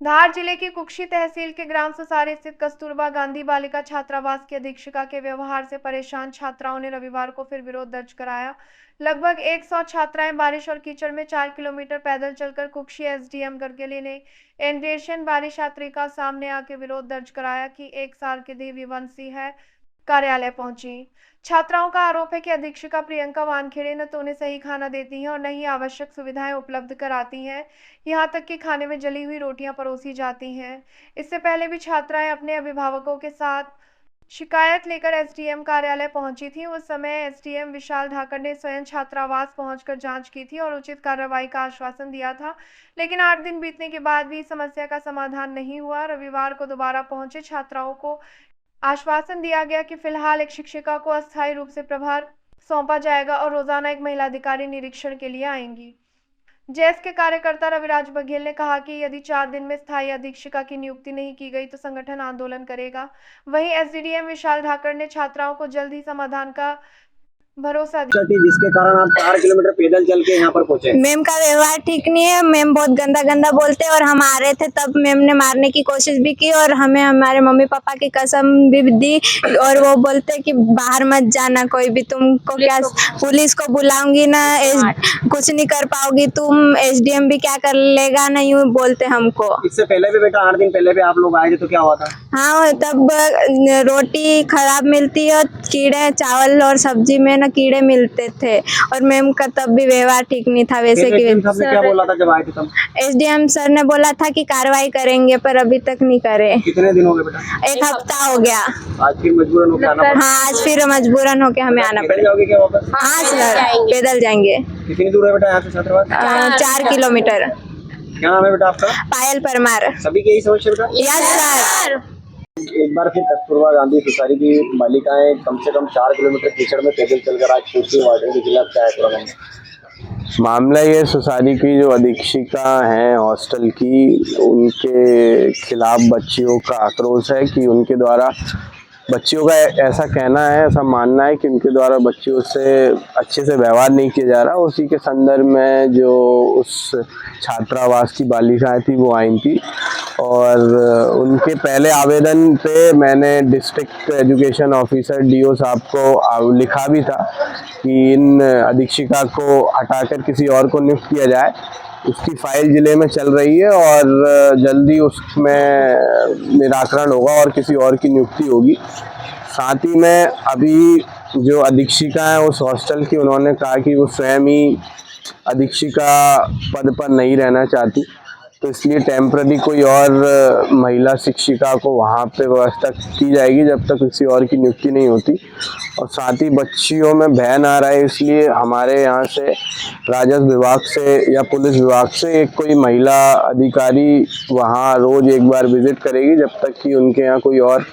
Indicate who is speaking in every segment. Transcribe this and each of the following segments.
Speaker 1: धार जिले की कुक्षी तहसील के ग्राम सुसारी स्थित कस्तूरबा गांधी बालिका छात्रावास की अधीक्षिका के व्यवहार से परेशान छात्राओं ने रविवार को फिर विरोध दर्ज कराया। लगभग 100 छात्राएं बारिश और कीचड़ में 4 किलोमीटर पैदल चलकर कुक्षी एसडीएम गरगली ने एंड्रिएशन वाली छात्रिका सामने आके विरोध दर्ज कराया कि 1 साल की दिव्यवंशी है कार्यालय पहुंची। छात्राओं का आरोप है कि अधीक्षिका प्रियंका वानखेड़े न तो उन्हें सही खाना देती हैं और न ही आवश्यक सुविधाएं उपलब्ध कराती हैं। यहां तक कि खाने में जली हुई रोटियां परोसी जाती हैं। इससे पहले भी छात्राएं अपने अभिभावकों के साथ शिकायत लेकर एसडीएम कार्यालय पहुंची थी। उस समय एसडीएम विशाल ढाकर ने स्वयं छात्रावास पहुंचकर जांच की थी और उचित कार्रवाई का आश्वासन दिया था, लेकिन 8 दिन बीतने के बाद भी समस्या का समाधान नहीं हुआ। रविवार को दोबारा पहुंचे छात्राओं को आश्वासन दिया गया कि फिलहाल एक शिक्षिका को अस्थायी रूप से प्रभार सौंपा जाएगा और रोजाना एक महिला अधिकारी निरीक्षण के लिए आएंगी। जेएस के कार्यकर्ता रविराज बघेल ने कहा कि यदि 4 दिन में स्थायी अधीक्षिका की नियुक्ति नहीं की गई तो संगठन आंदोलन करेगा। वहीं एसडीएम विशाल ढाकर ने छात्राओं को जल्द ही समाधान का भरोसा दिया
Speaker 2: थी, जिसके कारण आप 4 किलोमीटर पैदल चल के यहाँ पर पहुंचे।
Speaker 3: मैम का व्यवहार ठीक नहीं है। मैम बहुत गंदा गंदा बोलते हैं और हम आ रहे थे तब मैम ने मारने की कोशिश भी की और हमें हमारे मम्मी पापा की कसम भी दी और वो बोलते कि बाहर मत जाना, कोई भी तुमको क्या पुलिस को बुलाऊंगी ना, कुछ नहीं कर पाओगी तुम, एसडीएम भी क्या कर लेगा ना, यूं बोलते हमको।
Speaker 2: इससे पहले भी बेटा 8 दिन पहले भी आप लोग आए थे तो क्या हुआ था?
Speaker 3: हाँ, तब रोटी खराब मिलती है, कीड़े चावल और सब्जी में ना कीड़े मिलते थे और मैम का तब भी व्यवहार ठीक नहीं था। वैसे कि
Speaker 2: क्या बोला था जब आए थे तब?
Speaker 3: एसडीएम सर ने बोला था कि कार्रवाई करेंगे पर अभी तक नहीं करे।
Speaker 2: कितने दिन हो गए बेटा?
Speaker 3: 1 हफ्ता हो गया।
Speaker 2: आज फिर मजबूरन होकर आना पड़ा?
Speaker 3: हाँ, आज फिर मजबूरन होके हमें आना पड़ेगा।
Speaker 2: क्या वापस?
Speaker 3: हाँ सर, पैदल जाएंगे।
Speaker 2: कितनी दूर है बेटा यहाँ से छात्रावास?
Speaker 3: 4 किलोमीटर।
Speaker 2: क्या नाम है बेटा आपका?
Speaker 3: पायल परमार।
Speaker 2: सभी की यही समस्या बेटा?
Speaker 3: Yes sir.
Speaker 2: एक बार फिर कस्तूरबा गांधी सुसारी की बालिकाएं कम से कम 4 किलोमीटर कीचड़ में पैदल चलकर आज कुक्षी वार्डन के खिलाफ क्या है
Speaker 4: मामला? ये सुसारी की जो अधीक्षिका हैं हॉस्टल की, उनके खिलाफ बच्चियों का आक्रोश है कि उनके द्वारा बच्चियों का ऐसा कहना है, ऐसा मानना है कि उनके द्वारा बच्चियों से अच्छे से व्यवहार नहीं किया जा रहा। उसी के संदर्भ में जो उस छात्रावास की बालिकाएं थी वो आई थी और उनके पहले आवेदन पे मैंने डिस्ट्रिक्ट एजुकेशन ऑफिसर डीओ साहब को लिखा भी था कि इन अधीक्षिका को हटाकर किसी और को नियुक्त किया जाए। उसकी फाइल जिले में चल रही है और जल्दी उसमें निराकरण होगा और किसी और की नियुक्ति होगी। साथ ही में अभी जो अधीक्षिका है उस हॉस्टल की, उन्होंने कहा कि वो स्वयं ही अधीक्षिका पद पर नहीं रहना चाहती, तो इसलिए टेम्पररी कोई और महिला शिक्षिका को वहाँ पे व्यवस्था की जाएगी जब तक किसी और की नियुक्ति नहीं होती। और साथ ही बच्चियों में भय ना रहे, इसलिए हमारे यहाँ से राजस्व विभाग से या पुलिस विभाग से एक कोई महिला अधिकारी वहाँ रोज एक बार विजिट करेगी जब तक कि उनके यहाँ कोई और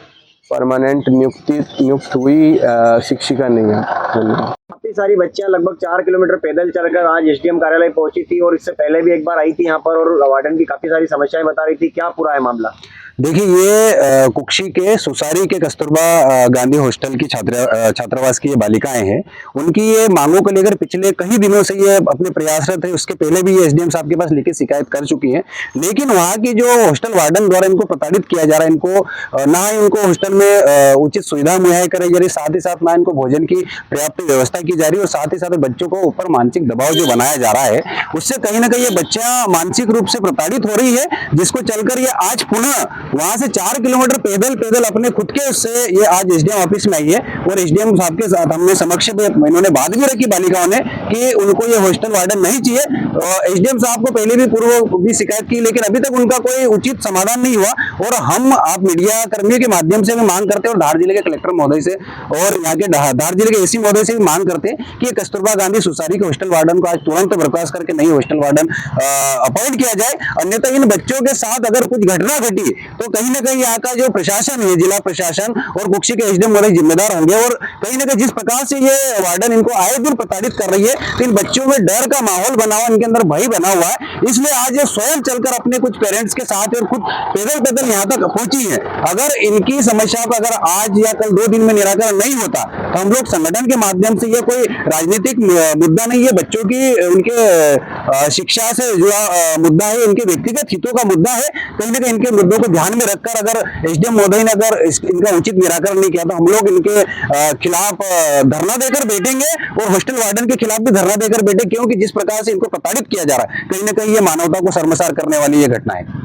Speaker 4: परमानेंट नियुक्त हुई शिक्षिका नहीं है।
Speaker 2: काफी सारी बच्चियां लगभग 4 किलोमीटर पैदल चलकर आज एसडीएम कार्यालय पहुंची थी और इससे पहले भी एक बार आई थी यहाँ पर और वार्डन भी काफी सारी समस्याएं बता रही थी। क्या पूरा है मामला?
Speaker 5: देखिए, ये कुक्षी के सुसारी के कस्तूरबा गांधी हॉस्टल की छात्रावास की ये बालिकाएं हैं। उनकी ये मांगों को लेकर पिछले कई दिनों से ये अपने प्रयासरत है। उसके पहले भी ये एसडीएम साहब के पास लिखित शिकायत कर चुकी हैं, लेकिन वहाँ की जो हॉस्टल वार्डन द्वारा इनको प्रताड़ित किया जा रहा है, इनको ना इनको हॉस्टल में उचित सुविधा मुहैया कराई जा रही, साथ ही साथ ना इनको भोजन की पर्याप्त व्यवस्था की जा रही है और साथ ही साथ बच्चों को ऊपर मानसिक दबाव जो बनाया जा रहा है उससे कहीं ना कहीं ये बच्चियां मानसिक रूप से प्रताड़ित हो रही है, जिसको चलकर ये आज पुनः वहां से 4 किलोमीटर पैदल अपने खुद के उससे ये आज एसडीएम ऑफिस में आई है और एसडीएम साहब के साथ हमने समक्ष इन्होंने बात भी रखी बालिकाओं ने कि उनको ये हॉस्टल वार्डन नहीं चाहिए। और एसडीएम साहब को पहले भी पूर्व भी शिकायत की, लेकिन अभी तक उनका कोई उचित समाधान नहीं हुआ और हम आप मीडिया कर्मियों के माध्यम से भी मांग करते हैं और धार जिले के कलेक्टर महोदय से और यहाँ के धार जिले के एसी महोदय से भी मांग करते हैं कि कस्तूरबा गांधी सुसारी के हॉस्टल वार्डन को आज तुरंत बर्खास्त करके नई हॉस्टल वार्डन अपॉइंट किया जाए। अन्यथा इन बच्चों के साथ अगर कुछ घटना घटी तो कहीं ना कहीं यहाँ का जो प्रशासन है, जिला प्रशासन और कुक्षी के एसडीएम वाले जिम्मेदार होंगे और कहीं ना कहीं जिस प्रकार से ये वार्डन इनको आए दिन प्रताड़ित कर रही है तो इन बच्चों में डर का माहौल बना हुआ, इनके अंदर भय बना हुआ है। इसलिए आज ये स्वयं चलकर अपने कुछ पेरेंट्स के साथ और खुद पैदल यहाँ तक पहुंची है। अगर इनकी समस्या का अगर आज या कल 2 दिन में निराकरण नहीं होता तो हम लोग संगठन के माध्यम से, ये कोई राजनीतिक मुद्दा नहीं है, बच्चों की उनके शिक्षा से जुड़ा मुद्दा है, इनके व्यक्तिगत हितों का मुद्दा है। कहीं ना कहीं इनके मुद्दों को ध्यान में रखकर अगर एसडीएम महोदय ने अगर इनका उचित निराकरण नहीं किया तो हम लोग इनके खिलाफ धरना देकर बैठेंगे और हॉस्टल वार्डन के खिलाफ भी धरना देकर बैठे, क्योंकि जिस प्रकार से इनको प्रताड़ित किया जा रहा है कहीं ना कहीं ये मानवता को शर्मसार करने वाली ये घटना है।